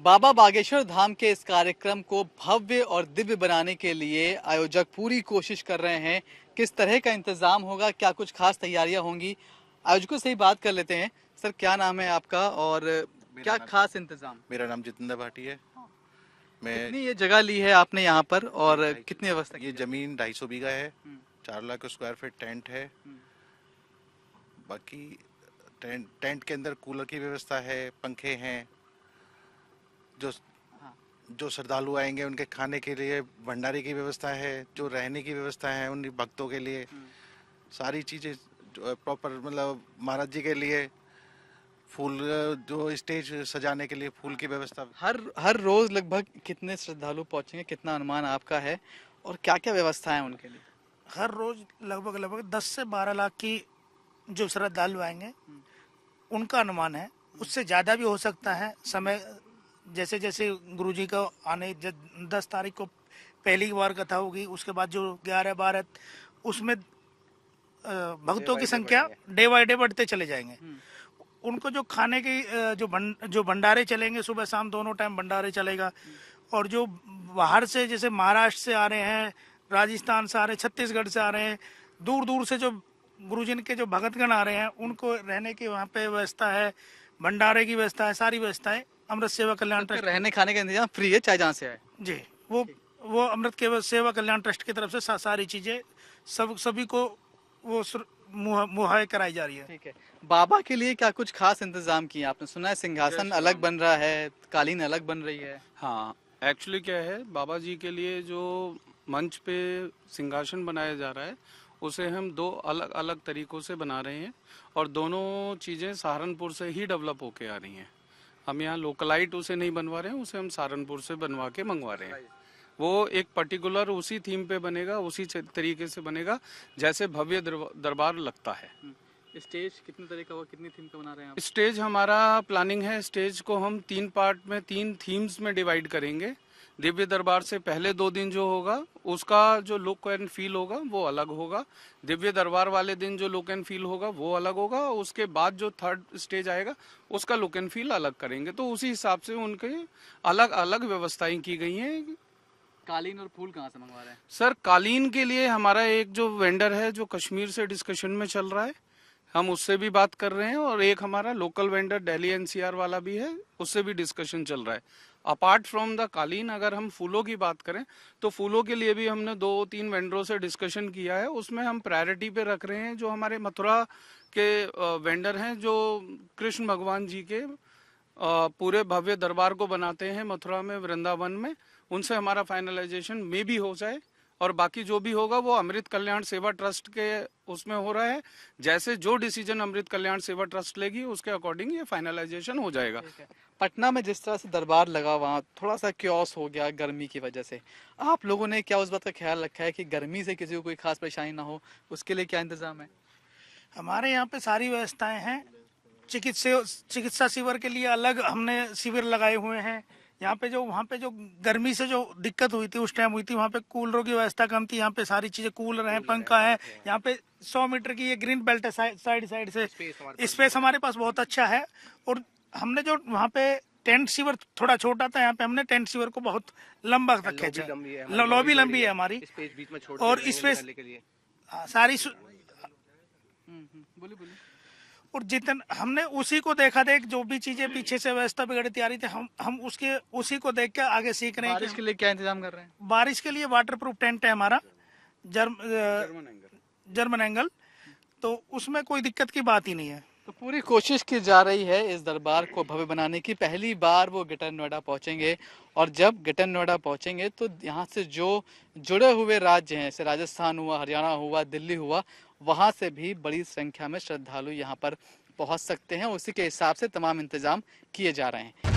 बाबा बागेश्वर धाम के इस कार्यक्रम को भव्य और दिव्य बनाने के लिए आयोजक पूरी कोशिश कर रहे हैं। किस तरह का इंतजाम होगा, क्या कुछ खास तैयारियां होंगी, आयोजकों से ही बात कर लेते हैं। सर, क्या नाम है आपका और क्या खास इंतजाम? मेरा नाम जितेंद्र भाटी है। मैं कितनी ये जगह ली है आपने यहाँ पर और कितनी व्यवस्था की ये है? जमीन 250 बीघा है, हम्म, 4 लाख स्क्वायर फीट टेंट है। हम्म, बाकी टेंट के अंदर कूलर की व्यवस्था है, पंखे हैं। जो हाँ, जो श्रद्धालु आएंगे उनके खाने के लिए भंडारे की व्यवस्था है, जो रहने की व्यवस्था है उन भक्तों के लिए हम्म। सारी चीज़ें प्रॉपर, मतलब महाराज जी के लिए फूल, जो स्टेज सजाने के लिए फूल की व्यवस्था। हर रोज लगभग कितने श्रद्धालु पहुंचेंगे, कितना अनुमान आपका है और क्या क्या व्यवस्था है उनके लिए? हर रोज लगभग 10 से 12 लाख की जो श्रद्धालु आएंगे उनका अनुमान है। उससे ज़्यादा भी हो सकता है। समय जैसे जैसे गुरुजी का आने 10 तारीख को पहली बार कथा होगी, उसके बाद जो 11-12 उसमें भक्तों की संख्या डे बाय डे बढ़ते चले जाएंगे। उनको जो खाने की जो भंडारे चलेंगे, सुबह शाम दोनों टाइम भंडारे चलेगा। और जो बाहर से जैसे महाराष्ट्र से आ रहे हैं, राजस्थान से आ रहे हैं, छत्तीसगढ़ से आ रहे हैं, दूर दूर से जो गुरुजन के जो भगतगण आ रहे हैं, उनको रहने की वहाँ पे व्यवस्था है, भंडारे की व्यवस्था है, सारी व्यवस्थाएं अमृत सेवा कल्याण ट्रस्ट। रहने खाने का इंतजाम फ्री है, चाहे जहाँ से आए। जी, वो अमृत के सेवा कल्याण ट्रस्ट की तरफ से सारी चीजें सभी को वो मुहैया कराई जा रही है। ठीक है। बाबा के लिए क्या कुछ खास इंतजाम किए आपने? सुना है सिंहासन अलग बन रहा है, कालीन अलग बन रही है। हाँ, एक्चुअली क्या है, बाबा जी के लिए जो मंच पे सिंहासन बनाया जा रहा है उसे हम 2 अलग अलग तरीकों से बना रहे हैं और दोनों चीज़ें सहारनपुर से ही डेवलप होके आ रही हैं। हम यहाँ लोकलाइट उसे नहीं बनवा रहे हैं, उसे हम सहारनपुर से बनवा के मंगवा रहे हैं। वो एक पर्टिकुलर उसी थीम पे बनेगा, उसी तरीके से बनेगा जैसे भव्य दरबार लगता है। स्टेज कितने तरह का होगा, कितनी थीम का बना रहे हैं आप? स्टेज हमारा प्लानिंग है, स्टेज को हम 3 पार्ट में 3 थीम्स में डिवाइड करेंगे। दिव्य दरबार से पहले 2 दिन जो होगा उसका जो लुक एंड फील होगा वो अलग होगा। दिव्य दरबार वाले दिन जो लुक एंड फील होगा वो अलग होगा। उसके बाद जो 3rd स्टेज आएगा उसका लुक एंड फील अलग करेंगे। तो उसी हिसाब से उनके अलग अलग व्यवस्थाएं की गई हैं। कालीन और फूल कहाँ से मंगवा रहे हैं? सर, कालीन के लिए हमारा एक जो वेंडर है जो कश्मीर से डिस्कशन में चल रहा है, हम उससे भी बात कर रहे हैं। और एक हमारा लोकल वेंडर दिल्ली एनसीआर वाला भी है, उससे भी डिस्कशन चल रहा है। अपार्ट फ्रॉम द कालीन, अगर हम फूलों की बात करें तो फूलों के लिए भी हमने 2-3 वेंडरों से डिस्कशन किया है। उसमें हम प्रायोरिटी पे रख रहे हैं जो हमारे मथुरा के वेंडर हैं, जो कृष्ण भगवान जी के पूरे भव्य दरबार को बनाते हैं मथुरा में, वृंदावन में। उनसे हमारा फाइनलाइजेशन में भी हो जाए और बाकी जो भी होगा वो अमृत कल्याण सेवा ट्रस्ट के उसमें हो रहा है। जैसे जो डिसीजन अमृत कल्याण सेवा ट्रस्ट लेगी उसके अकॉर्डिंग ये फाइनलाइजेशन हो जाएगा। पटना में जिस तरह से दरबार लगा, वहाँ थोड़ा सा क्योस हो गया गर्मी की वजह से। आप लोगों ने क्या उस बात का ख्याल रखा है कि गर्मी से किसी को कोई खास परेशानी ना हो? उसके लिए क्या इंतजाम है? हमारे यहाँ पे सारी व्यवस्थाएं हैं। चिकित्सा शिविर के लिए अलग हमने शिविर लगाए हुए हैं। यहाँ पे जो वहाँ पे जो गर्मी से जो दिक्कत हुई थी उस टाइम हुई थी, वहाँ पे कूलरों की व्यवस्था कम थी। यहाँ पे सारी चीजें कूलर हैं, पंखा है। यहाँ पे 100 मीटर की ये ग्रीन बेल्ट है, साइड से स्पेस हमारे पास बहुत अच्छा है। और हमने जो वहाँ पे टेंट शिविर थोड़ा छोटा था, यहाँ पे हमने टेंट शिविर को बहुत लंबा रखा है। लॉबी लंबी है हमारी और स्पेस सारी बोलिए। और जितना हमने उसी को देखा देख, जो भी चीजें पीछे से व्यवस्था बिगड़ती आ रही थी, हम उसी को देख के आगे सीख रहे हैं। बारिश के लिए क्या इंतजाम कर रहे हैं? बारिश के लिए वाटरप्रूफ टेंट है हमारा, जर्मन एंगल, तो उसमें कोई दिक्कत की बात ही नहीं है। तो पूरी कोशिश की जा रही है इस दरबार को भव्य बनाने की। पहली बार वो ग्रेटर नोएडा पहुंचेंगे और जब ग्रेटर नोएडा पहुंचेंगे तो यहाँ से जो जुड़े हुए राज्य हैं, जैसे राजस्थान हुआ, हरियाणा हुआ, दिल्ली हुआ, वहां से भी बड़ी संख्या में श्रद्धालु यहाँ पर पहुंच सकते हैं। उसी के हिसाब से तमाम इंतजाम किए जा रहे हैं।